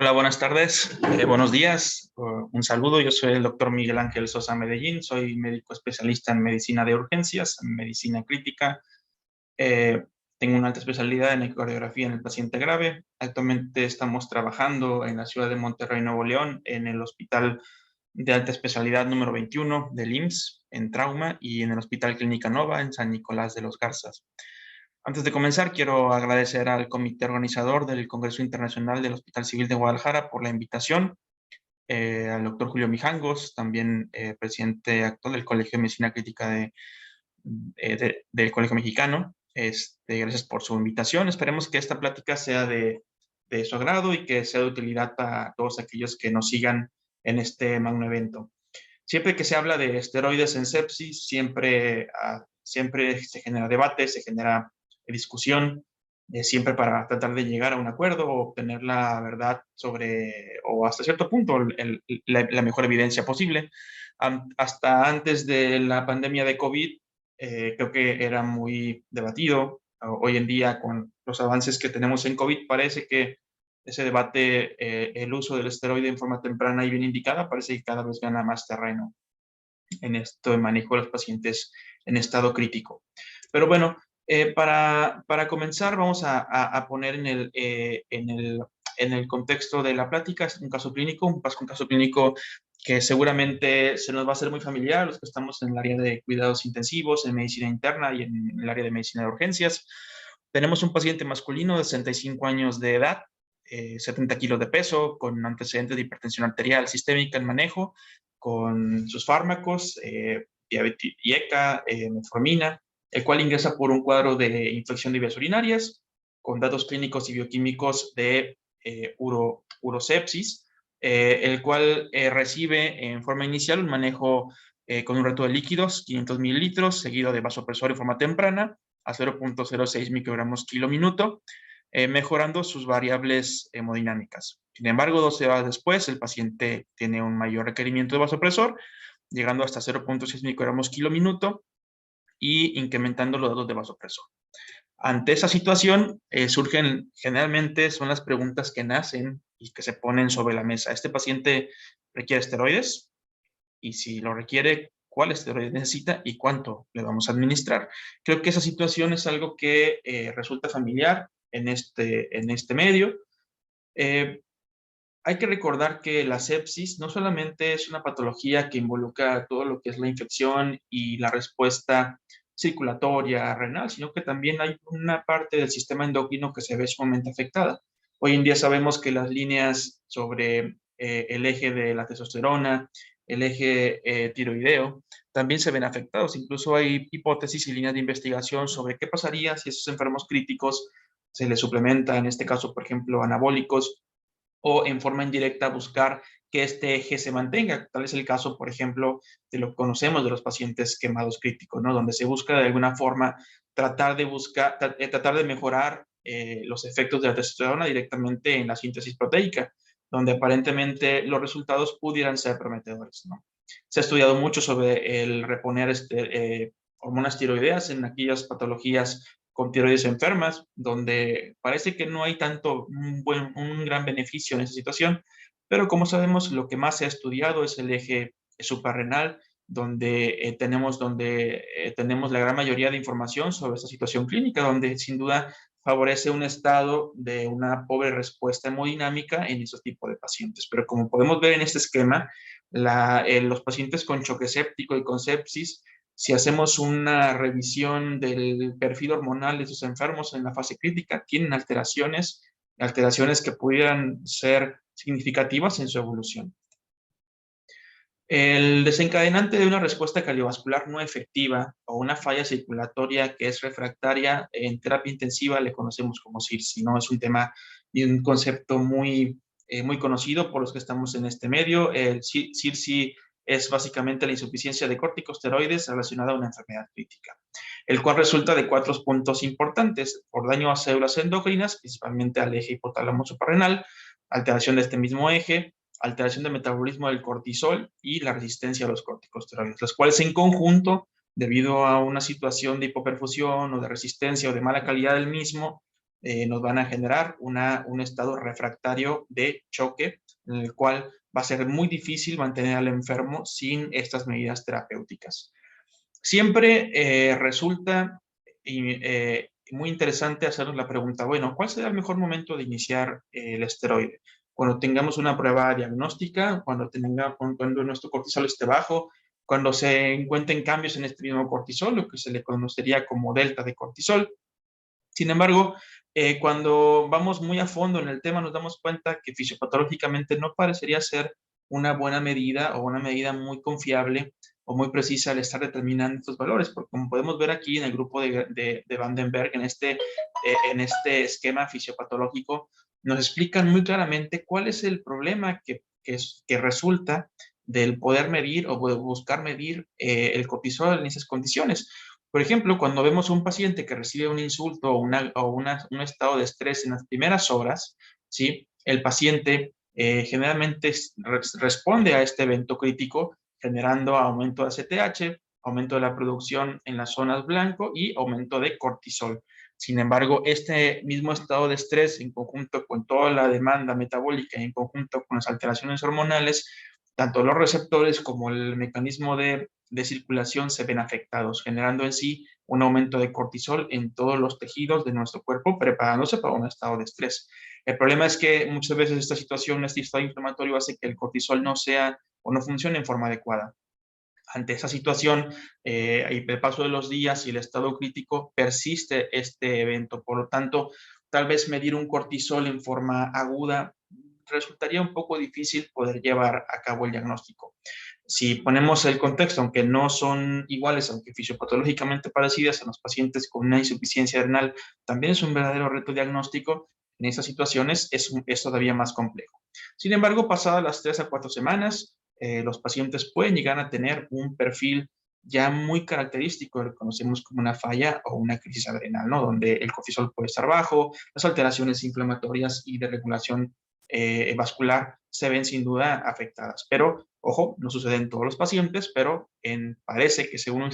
Hola, buenas tardes, buenos días, un saludo. Yo soy el doctor Miguel Ángel Sosa Medellín, soy médico especialista en medicina de urgencias, en medicina crítica. Eh, Tengo una alta especialidad en ecocardiografía en el paciente grave. Actualmente estamos trabajando en la ciudad de Monterrey, Nuevo León, en el Hospital de Alta Especialidad número 21 del IMSS, en trauma, y en el Hospital Clínica Nova, en San Nicolás de los Garzas. Antes de comenzar, quiero agradecer al comité organizador del Congreso Internacional del Hospital Civil de Guadalajara por la invitación, al doctor Julio Mijangos, también presidente actual del Colegio de Medicina Crítica del Colegio Mexicano. Gracias por su invitación. Esperemos que esta plática sea de su agrado y que sea de utilidad para todos aquellos que nos sigan en este magno evento. Siempre que se habla de esteroides en sepsis, siempre se genera debate, se genera discusión, siempre para tratar de llegar a un acuerdo o obtener la verdad sobre, o hasta cierto punto, la mejor evidencia posible. Hasta antes de la pandemia de COVID, creo que era muy debatido. Hoy en día, con los avances que tenemos en COVID, parece que ese debate, el uso del esteroide en forma temprana y bien indicada, parece que cada vez gana más terreno en esto de manejo de los pacientes en estado crítico. Pero bueno, para comenzar vamos a poner en el contexto de la plática un caso clínico, un caso clínico que seguramente se nos va a hacer muy familiar, los que estamos en el área de cuidados intensivos, en medicina interna y en el área de medicina de urgencias. Tenemos un paciente masculino de 65 años de edad, 70 kilos de peso, con antecedentes de hipertensión arterial sistémica en manejo, con sus fármacos, diabetes IECA, metformina, el cual ingresa por un cuadro de infección de vías urinarias, con datos clínicos y bioquímicos de urosepsis, el cual recibe en forma inicial un manejo con un reto de líquidos, 500 mililitros, seguido de vasopresor en forma temprana, a 0.06 microgramos kilo minuto, mejorando sus variables hemodinámicas. Sin embargo, 12 horas después, el paciente tiene un mayor requerimiento de vasopresor, llegando hasta 0.6 microgramos kilo minuto y incrementando los datos de vasopresor. Ante esa situación, generalmente son las preguntas que nacen y que se ponen sobre la mesa. ¿Este paciente requiere esteroides? Y si lo requiere, ¿cuál esteroide necesita y cuánto le vamos a administrar? Creo que esa situación es algo que resulta familiar en este medio. Eh, Hay que recordar que la sepsis no solamente es una patología que involucra todo lo que es la infección y la respuesta circulatoria, renal, sino que también hay una parte del sistema endocrino que se ve sumamente afectada. Hoy en día sabemos que las líneas sobre el eje de la testosterona, el eje tiroideo, también se ven afectados. Incluso hay hipótesis y líneas de investigación sobre qué pasaría si a esos enfermos críticos se les suplementa, en este caso, por ejemplo, anabólicos, o en forma indirecta buscar que este eje se mantenga. Tal es el caso, por ejemplo, de lo que conocemos de los pacientes quemados críticos, ¿no? Donde se busca de alguna forma tratar de mejorar los efectos de la testosterona directamente en la síntesis proteica, donde aparentemente los resultados pudieran ser prometedores, ¿no? Se ha estudiado mucho sobre el reponer hormonas tiroideas en aquellas patologías con tiroides enfermas, donde parece que no hay tanto un gran beneficio en esa situación, pero como sabemos, lo que más se ha estudiado es el eje suprarrenal, donde tenemos la gran mayoría de información sobre esta situación clínica, donde sin duda favorece un estado de una pobre respuesta hemodinámica en esos tipos de pacientes. Pero como podemos ver en este esquema, los pacientes con choque séptico y con sepsis, si hacemos una revisión del perfil hormonal de sus enfermos en la fase crítica, tienen alteraciones que pudieran ser significativas en su evolución. El desencadenante de una respuesta cardiovascular no efectiva o una falla circulatoria que es refractaria en terapia intensiva le conocemos como CIRSI, ¿no? Es un tema y un concepto muy conocido por los que estamos en este medio. El CIRSI es básicamente la insuficiencia de corticosteroides relacionada a una enfermedad crítica, el cual resulta de 4 puntos importantes: por daño a células endocrinas, principalmente al eje hipotálamo suprarrenal, alteración de este mismo eje, alteración del metabolismo del cortisol y la resistencia a los corticosteroides, los cuales en conjunto, debido a una situación de hipoperfusión o de resistencia o de mala calidad del mismo, nos van a generar un estado refractario de choque, en el cual va a ser muy difícil mantener al enfermo sin estas medidas terapéuticas. Siempre resulta muy interesante hacernos la pregunta, bueno, ¿cuál será el mejor momento de iniciar el esteroide? Cuando tengamos una prueba diagnóstica, cuando nuestro cortisol esté bajo, cuando se encuentren cambios en este mismo cortisol, lo que se le conocería como delta de cortisol. Sin embargo, cuando vamos muy a fondo en el tema, nos damos cuenta que fisiopatológicamente no parecería ser una buena medida o una medida muy confiable o muy precisa al estar determinando estos valores, porque como podemos ver aquí en el grupo de Vandenberg, en este esquema fisiopatológico, nos explican muy claramente cuál es el problema que resulta del poder medir o buscar medir el cortisol en esas condiciones. Por ejemplo, cuando vemos a un paciente que recibe un insulto un estado de estrés en las primeras horas, ¿sí? El paciente generalmente responde a este evento crítico generando aumento de ACTH, aumento de la producción en las zonas blanco y aumento de cortisol. Sin embargo, este mismo estado de estrés en conjunto con toda la demanda metabólica y en conjunto con las alteraciones hormonales, tanto los receptores como el mecanismo de circulación se ven afectados, generando en sí un aumento de cortisol en todos los tejidos de nuestro cuerpo, preparándose para un estado de estrés. El problema es que muchas veces esta situación, este estado inflamatorio hace que el cortisol no sea o no funcione en forma adecuada. Ante esa situación, y el paso de los días y el estado crítico, persiste este evento. Por lo tanto, tal vez medir un cortisol en forma aguda resultaría un poco difícil poder llevar a cabo el diagnóstico. Si ponemos el contexto, aunque no son iguales, aunque fisiopatológicamente parecidas en los pacientes con una insuficiencia renal, también es un verdadero reto diagnóstico. En esas situaciones es todavía más complejo. Sin embargo, pasadas las 3 a 4 semanas, los pacientes pueden llegar a tener un perfil ya muy característico, lo que conocemos como una falla o una crisis adrenal, ¿no? Donde el cortisol puede estar bajo, las alteraciones inflamatorias y de regulación vascular se ven sin duda afectadas. Pero, ojo, no sucede en todos los pacientes, pero parece que según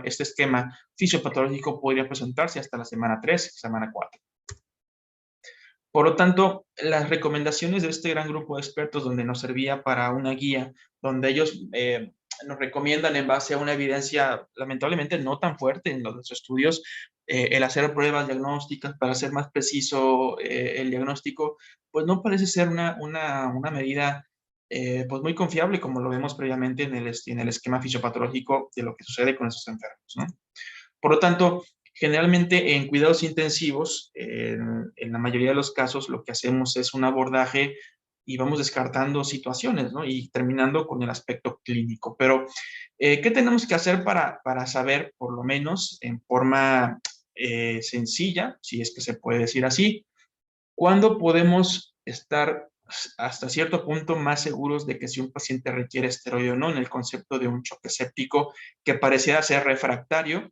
este esquema fisiopatológico podría presentarse hasta la semana 3, semana 4. Por lo tanto, las recomendaciones de este gran grupo de expertos, donde nos servía para una guía, donde ellos nos recomiendan en base a una evidencia lamentablemente no tan fuerte en los estudios, el hacer pruebas diagnósticas para hacer más preciso el diagnóstico, pues no parece ser una medida pues muy confiable como lo vemos previamente en el esquema fisiopatológico de lo que sucede con esos enfermos, ¿no? Por lo tanto, generalmente en cuidados intensivos, en la mayoría de los casos, lo que hacemos es un abordaje y vamos descartando situaciones, ¿no? Y terminando con el aspecto clínico. Pero, ¿qué tenemos que hacer para saber, por lo menos en forma sencilla, si es que se puede decir así, cuándo podemos estar hasta cierto punto más seguros de que si un paciente requiere esteroide o no, en el concepto de un choque séptico que pareciera ser refractario?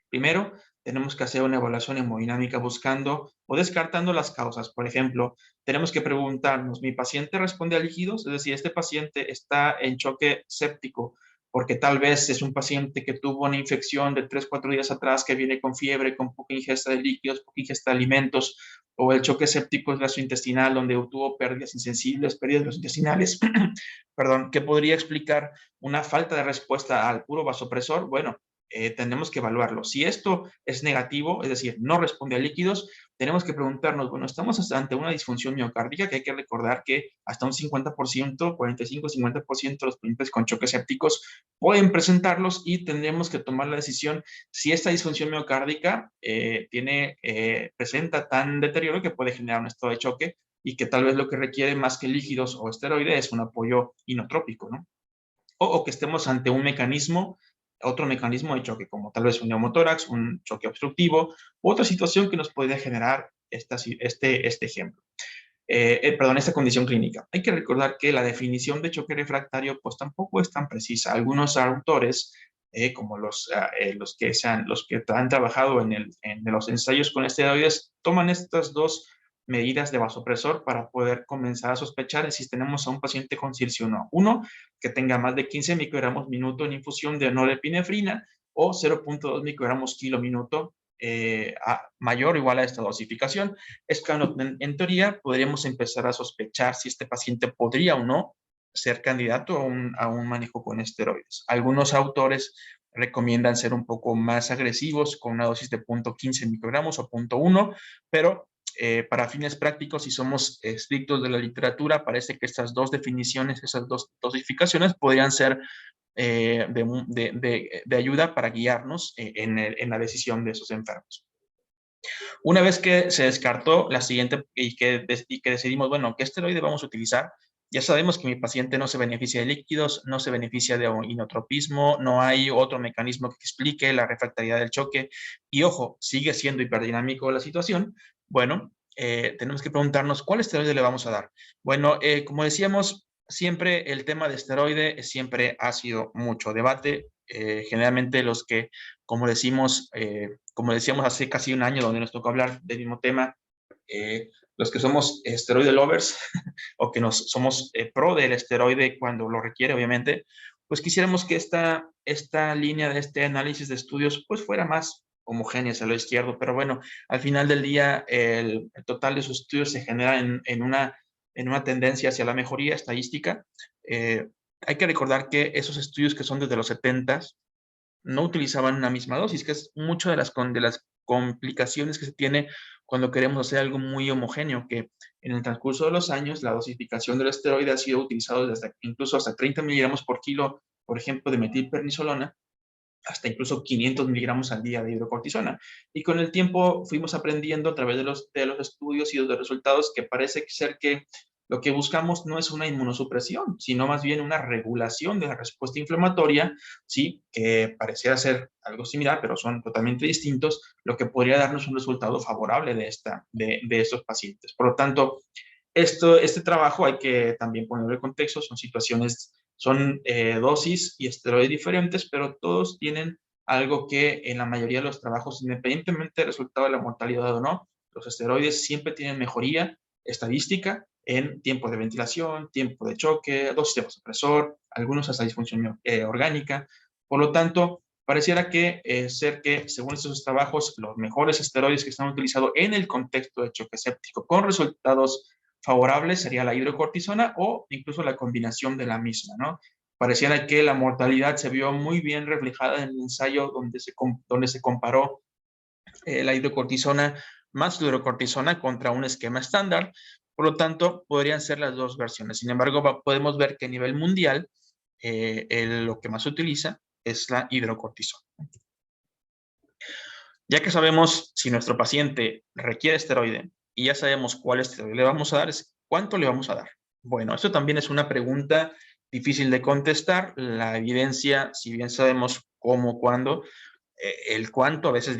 Primero, tenemos que hacer una evaluación hemodinámica buscando o descartando las causas. Por ejemplo, tenemos que preguntarnos, ¿mi paciente responde a líquidos? Es decir, este paciente está en choque séptico porque tal vez es un paciente que tuvo una infección de 3, 4 días atrás, que viene con fiebre, con poca ingesta de líquidos, poca ingesta de alimentos, o el choque séptico es gastrointestinal, donde tuvo pérdidas insensibles, pérdidas gastrointestinales, perdón, que podría explicar una falta de respuesta al puro vasopresor. Bueno, tenemos que evaluarlo. Si esto es negativo, es decir, no responde a líquidos, tenemos que preguntarnos, bueno, estamos ante una disfunción miocárdica, que hay que recordar que hasta un 50%, 45-50% de los pacientes con choques sépticos pueden presentarlos, y tendremos que tomar la decisión si esta disfunción miocárdica presenta tan deterioro que puede generar un estado de choque, y que tal vez lo que requiere más que líquidos o esteroides es un apoyo inotrópico, ¿no? O que estemos ante otro mecanismo de choque, como tal vez un neumotórax, un choque obstructivo, u otra situación que nos puede generar este ejemplo. Esta condición clínica. Hay que recordar que la definición de choque refractario pues tampoco es tan precisa. Algunos autores, como los que han trabajado en los ensayos con esteroides, toman estas dos medidas de vasopresor para poder comenzar a sospechar si tenemos a un paciente con CIRSI o no. Uno, que tenga más de 15 microgramos minuto en infusión de norepinefrina, o 0.2 microgramos kilo minuto mayor o igual a esta dosificación, es cuando en teoría podríamos empezar a sospechar si este paciente podría o no ser candidato a un manejo con esteroides. Algunos autores recomiendan ser un poco más agresivos con una dosis de 0.15 microgramos o 0.1, pero para fines prácticos, si somos estrictos de la literatura, parece que estas dos definiciones, esas dos dosificaciones podrían ser de ayuda para guiarnos en la decisión de esos enfermos. Una vez que se descartó la siguiente y que decidimos, bueno, ¿qué esteroide vamos a utilizar? Ya sabemos que mi paciente no se beneficia de líquidos, no se beneficia de inotropismo, no hay otro mecanismo que explique la refractariedad del choque y, ojo, sigue siendo hiperdinamico la situación. Bueno, tenemos que preguntarnos cuál esteroide le vamos a dar. Bueno, como decíamos, siempre el tema de esteroide siempre ha sido mucho debate. Generalmente los que, como decimos, como decíamos hace casi un año donde nos tocó hablar del mismo tema, los que somos esteroide lovers o que somos pro del esteroide cuando lo requiere, obviamente, pues quisiéramos que esta línea de este análisis de estudios pues fuera más homogénea hacia lo izquierdo, pero bueno, al final del día el total de sus estudios se genera en una tendencia hacia la mejoría estadística. Hay que recordar que esos estudios que son desde los 70s no utilizaban una misma dosis, que es mucho de las complicaciones que se tiene cuando queremos hacer algo muy homogéneo, que en el transcurso de los años la dosificación del esteroide ha sido utilizado incluso hasta 30 miligramos por kilo, por ejemplo, de metilprednisolona, hasta incluso 500 miligramos al día de hidrocortisona. Y con el tiempo fuimos aprendiendo a través de los estudios y de los resultados que parece ser que lo que buscamos no es una inmunosupresión, sino más bien una regulación de la respuesta inflamatoria, ¿sí? Que pareciera ser algo similar, pero son totalmente distintos, lo que podría darnos un resultado favorable de estos pacientes. Por lo tanto, este trabajo hay que también ponerlo en contexto, son situaciones, son dosis y esteroides diferentes, pero todos tienen algo que en la mayoría de los trabajos, independientemente del resultado de la mortalidad o no, los esteroides siempre tienen mejoría estadística en tiempo de ventilación, tiempo de choque, dosis de vasopresor, algunos hasta disfunción orgánica. Por lo tanto, pareciera que ser que, según estos trabajos, los mejores esteroides que están utilizados en el contexto de choque séptico con resultados favorable sería la hidrocortisona o incluso la combinación de la misma, ¿no? Pareciera que la mortalidad se vio muy bien reflejada en el ensayo donde se comparó la hidrocortisona más hidrocortisona contra un esquema estándar. Por lo tanto, podrían ser las dos versiones. Sin embargo, podemos ver que a nivel mundial lo que más se utiliza es la hidrocortisona. Ya que sabemos si nuestro paciente requiere esteroide y ya sabemos cuál esteroide le vamos a dar, es cuánto le vamos a dar. Bueno, esto también es una pregunta difícil de contestar. La evidencia, si bien sabemos cómo, cuándo, el cuánto a veces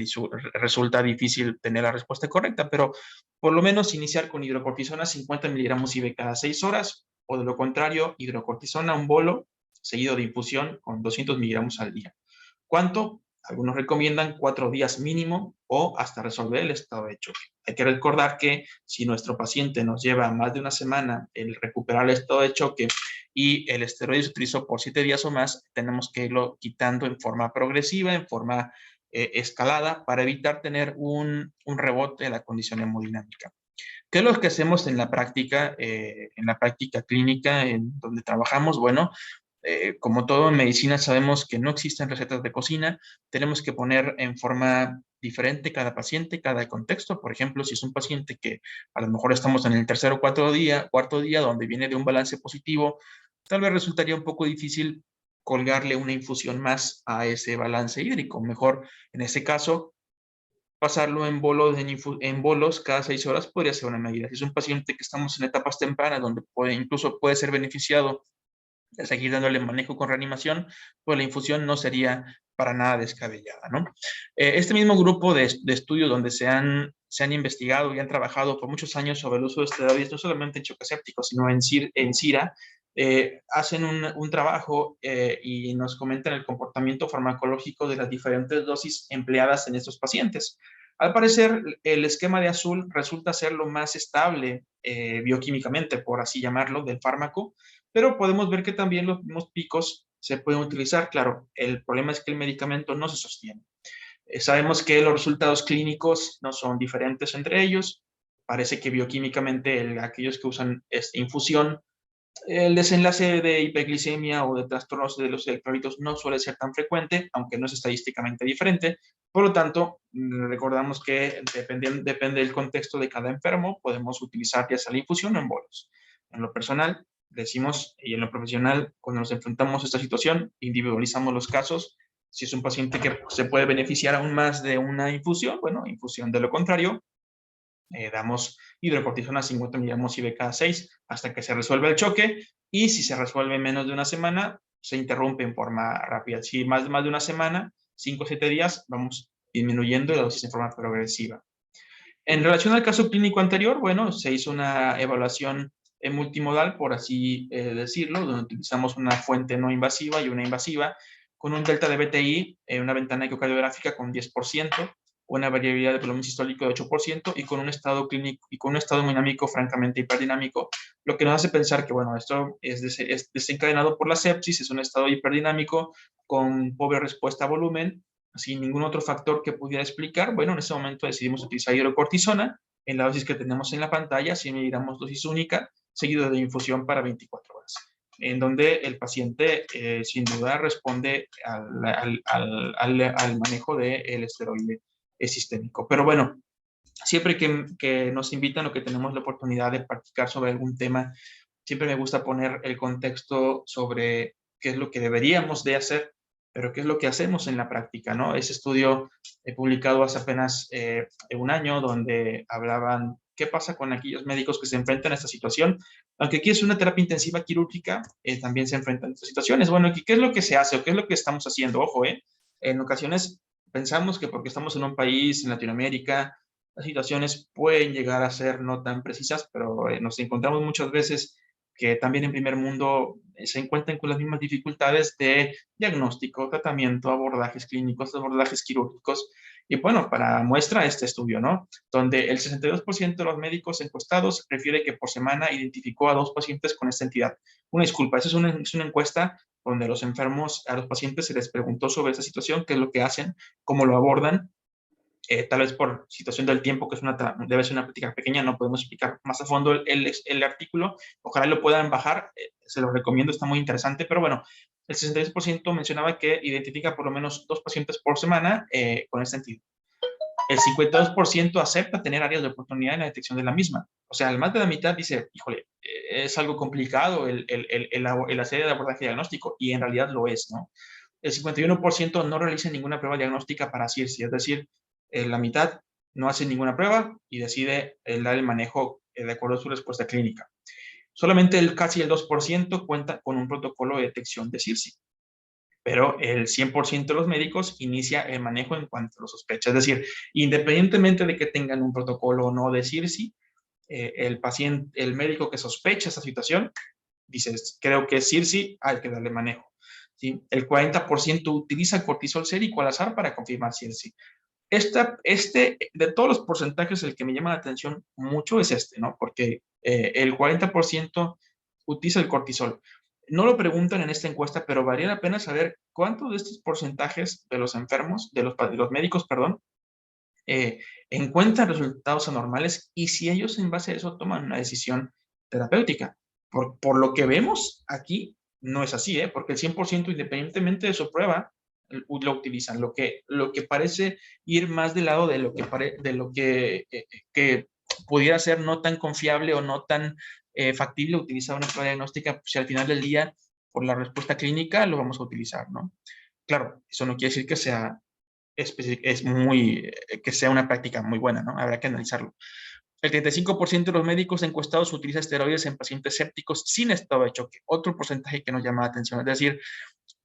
resulta difícil tener la respuesta correcta, pero por lo menos iniciar con hidrocortisona 50 miligramos IV cada 6 horas, o de lo contrario, hidrocortisona un bolo seguido de infusión con 200 miligramos al día. ¿Cuánto? Algunos recomiendan 4 días mínimo o hasta resolver el estado de choque. Hay que recordar que si nuestro paciente nos lleva más de una semana el recuperar el estado de choque y el esteroide se utilizó por 7 días o más, tenemos que irlo quitando en forma progresiva, en forma escalada, para evitar tener un rebote de la condición hemodinámica. ¿Qué es lo que hacemos en la práctica clínica en donde trabajamos? Bueno, como todo en medicina sabemos que no existen recetas de cocina, tenemos que poner en forma diferente cada paciente, cada contexto. Por ejemplo, si es un paciente que a lo mejor estamos en el tercer o cuarto día, donde viene de un balance positivo, tal vez resultaría un poco difícil colgarle una infusión más a ese balance hídrico. Mejor, en ese caso, pasarlo en bolos cada 6 horas podría ser una medida. Si es un paciente que estamos en etapas tempranas, donde incluso puede ser beneficiado de seguir dándole manejo con reanimación, pues la infusión no sería para nada descabellada, ¿no? Este mismo grupo de estudios donde se han investigado y han trabajado por muchos años sobre el uso de esteroides, no solamente en choque séptico, sino en SIRA, hacen un trabajo y nos comentan el comportamiento farmacológico de las diferentes dosis empleadas en estos pacientes. Al parecer, el esquema de azul resulta ser lo más estable bioquímicamente, por así llamarlo, del fármaco, pero podemos ver que también los mismos picos se pueden utilizar. Claro, el problema es que el medicamento no se sostiene. Sabemos que los resultados clínicos no son diferentes entre ellos. Parece que bioquímicamente aquellos que usan esta infusión, el desenlace de hiperglicemia o de trastornos de los electrolitos no suele ser tan frecuente, aunque no es estadísticamente diferente. Por lo tanto, recordamos que depende del contexto de cada enfermo, podemos utilizar ya sea la infusión o en bolos. En lo personal, decimos, y en lo profesional, cuando nos enfrentamos a esta situación, individualizamos los casos. Si es un paciente que se puede beneficiar aún más de una infusión, bueno, infusión. De lo contrario, damos hidrocortisona 50 miligramos IV cada 6 hasta que se resuelva el choque, y si se resuelve en menos de una semana, se interrumpe en forma rápida. Si más de una semana, 5 o 7 días, vamos disminuyendo la dosis en forma progresiva. En relación al caso clínico anterior, bueno, se hizo una evaluación multimodal, por así decirlo, donde utilizamos una fuente no invasiva y una invasiva, con un delta de BTI, una ventana ecocardiográfica con 10%, una variabilidad de volumen sistólico de 8% y con un estado clínico y con un estado hemodinámico francamente hiperdinámico, lo que nos hace pensar que, bueno, esto es desencadenado por la sepsis, es un estado hiperdinámico con pobre respuesta a volumen, sin ningún otro factor que pudiera explicar. Bueno, en ese momento decidimos utilizar hidrocortisona en la dosis que tenemos en la pantalla, 100 miligramos dosis única, seguido de infusión para 24 horas, en donde el paciente sin duda responde al manejo del esteroide sistémico. Pero bueno, siempre que nos invitan o que tenemos la oportunidad de practicar sobre algún tema, siempre me gusta poner el contexto sobre qué es lo que deberíamos de hacer, pero qué es lo que hacemos en la práctica, ¿no? Ese estudio publicado hace apenas un año, donde hablaban qué pasa con aquellos médicos que se enfrentan a esta situación. Aunque aquí es una terapia intensiva quirúrgica, también se enfrentan a estas situaciones. Bueno, ¿qué es lo que se hace o qué es lo que estamos haciendo? Ojo, en ocasiones pensamos que porque estamos en un país, en Latinoamérica, las situaciones pueden llegar a ser no tan precisas, pero nos encontramos muchas veces que también en primer mundo se encuentran con las mismas dificultades de diagnóstico, tratamiento, abordajes clínicos, abordajes quirúrgicos. Y bueno, para muestra este estudio, ¿no? Donde el 62% de los médicos encuestados refiere que por semana identificó a 2 pacientes con esta entidad. Una disculpa, esa es una encuesta donde los enfermos, a los pacientes se les preguntó sobre esa situación, qué es lo que hacen, cómo lo abordan. Tal vez por situación del tiempo, que debe ser una práctica pequeña, no podemos explicar más a fondo el artículo. Ojalá lo puedan bajar, se lo recomiendo, está muy interesante. Pero bueno, el 66% mencionaba que identifica por lo menos 2 pacientes por semana con este sentido. El 52% acepta tener áreas de oportunidad en la detección de la misma. O sea, más de la mitad dice, híjole, es algo complicado la serie de abordaje diagnóstico, y en realidad lo es, ¿no? El 51% no realiza ninguna prueba diagnóstica para CIRSI, es decir, la mitad no hace ninguna prueba y decide dar el manejo de acuerdo a su respuesta clínica. Solamente casi el 2% cuenta con un protocolo de detección de CIRSI, pero el 100% de los médicos inicia el manejo en cuanto lo sospecha. Es decir, independientemente de que tengan un protocolo o no de CIRSI, el médico que sospecha esta situación dice, creo que es CIRSI, hay que darle manejo. ¿Sí? El 40% utiliza cortisol sérico al azar para confirmar CIRSI. De todos los porcentajes, el que me llama la atención mucho es ¿no? Porque el 40% utiliza el cortisol. No lo preguntan en esta encuesta, pero valía la pena saber cuántos de estos porcentajes de los enfermos, de los médicos, perdón, encuentran resultados anormales, y si ellos en base a eso toman una decisión terapéutica. Por lo que vemos aquí, no es así, porque el 100%, independientemente de su prueba, lo utilizan. Lo que parece ir más del lado de lo que pudiera ser no tan confiable o no tan factible utilizar una prueba diagnóstica, pues si al final del día, por la respuesta clínica, lo vamos a utilizar, ¿no? Claro, eso no quiere decir que sea que sea una práctica muy buena, ¿no? Habrá que analizarlo. El 35% de los médicos encuestados utiliza esteroides en pacientes sépticos sin estado de choque. Otro porcentaje que nos llama la atención. Es decir,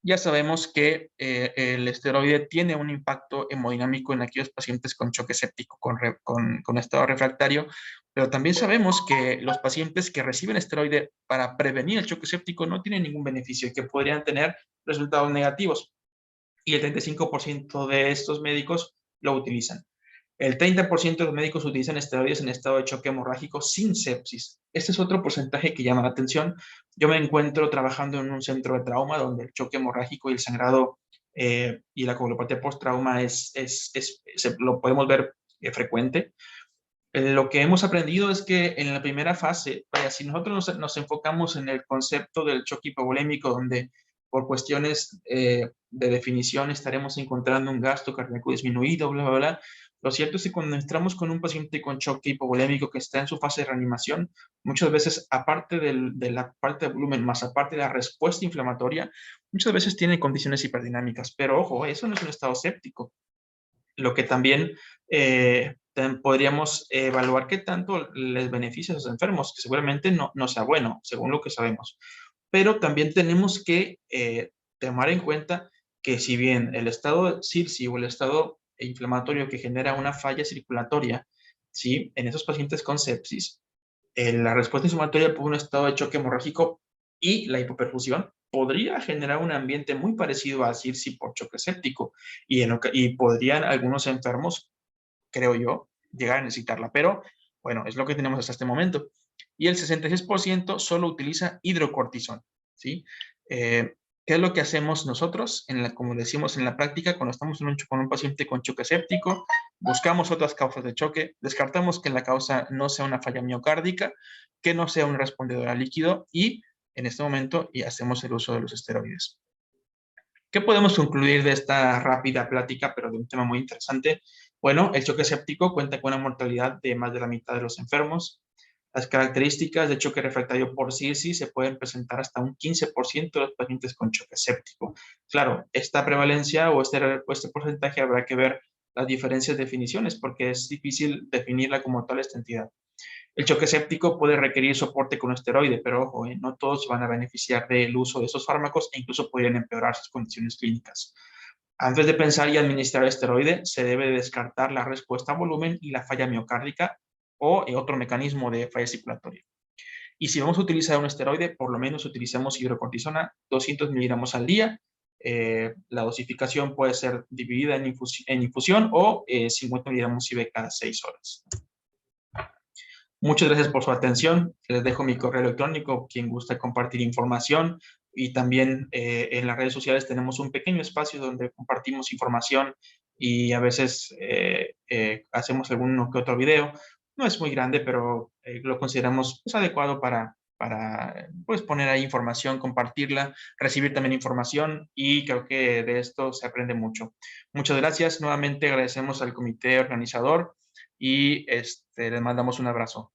ya sabemos que el esteroide tiene un impacto hemodinámico en aquellos pacientes con choque séptico, con estado refractario, pero también sabemos que los pacientes que reciben esteroide para prevenir el choque séptico no tienen ningún beneficio y que podrían tener resultados negativos. Y el 35% de estos médicos lo utilizan. El 30% de los médicos utilizan esteroides en estado de choque hemorrágico sin sepsis. Este es otro porcentaje que llama la atención. Yo me encuentro trabajando en un centro de trauma donde el choque hemorrágico y el sangrado y la coagulopatía post-trauma lo podemos ver frecuente. Lo que hemos aprendido es que en la primera fase, vaya, si nosotros nos enfocamos en el concepto del choque hipovolémico, donde por cuestiones de definición estaremos encontrando un gasto cardíaco disminuido, bla, bla, bla. Lo cierto es que cuando entramos con un paciente con choque hipovolémico que está en su fase de reanimación, muchas veces, aparte de la parte de volumen, más aparte de la respuesta inflamatoria, muchas veces tiene condiciones hiperdinámicas. Pero ojo, eso no es un estado séptico. Lo que también podríamos evaluar qué tanto les beneficia a los enfermos, que seguramente no sea bueno, según lo que sabemos. Pero también tenemos que tomar en cuenta que si bien el estado CIRSI o el estado inflamatorio que genera una falla circulatoria, ¿sí? En esos pacientes con sepsis, la respuesta inflamatoria por un estado de choque hemorrágico y la hipoperfusión podría generar un ambiente muy parecido a CIRSI por choque séptico y podrían algunos enfermos, creo yo, llegar a necesitarla. Pero bueno, es lo que tenemos hasta este momento. Y el 66% solo utiliza hidrocortisona, ¿sí? ¿Qué es lo que hacemos nosotros? Como decimos en la práctica, cuando estamos con un paciente con choque séptico, buscamos otras causas de choque, descartamos que la causa no sea una falla miocárdica, que no sea un respondedor a líquido y en este momento y hacemos el uso de los esteroides. ¿Qué podemos concluir de esta rápida plática, pero de un tema muy interesante? Bueno, el choque séptico cuenta con una mortalidad de más de la mitad de los enfermos. Las características de choque refractario por CIRSI se pueden presentar hasta un 15% de los pacientes con choque séptico. Claro, esta prevalencia o este porcentaje habrá que ver las diferencias de definiciones porque es difícil definirla como tal esta entidad. El choque séptico puede requerir soporte con esteroide, pero ojo, no todos van a beneficiar del uso de esos fármacos e incluso podrían empeorar sus condiciones clínicas. Antes de pensar y administrar esteroide, se debe descartar la respuesta a volumen y la falla miocárdica o otro mecanismo de falla circulatoria. Y si vamos a utilizar un esteroide, por lo menos utilicemos hidrocortisona 200 miligramos al día. La dosificación puede ser dividida en infusión o 50 miligramos IV cada 6 horas. Muchas gracias por su atención. Les dejo mi correo electrónico, quien gusta compartir información. Y también en las redes sociales tenemos un pequeño espacio donde compartimos información y a veces hacemos alguno que otro video. No es muy grande, pero lo consideramos pues, adecuado para pues, poner ahí información, compartirla, recibir también información y creo que de esto se aprende mucho. Muchas gracias. Nuevamente agradecemos al comité organizador y les mandamos un abrazo.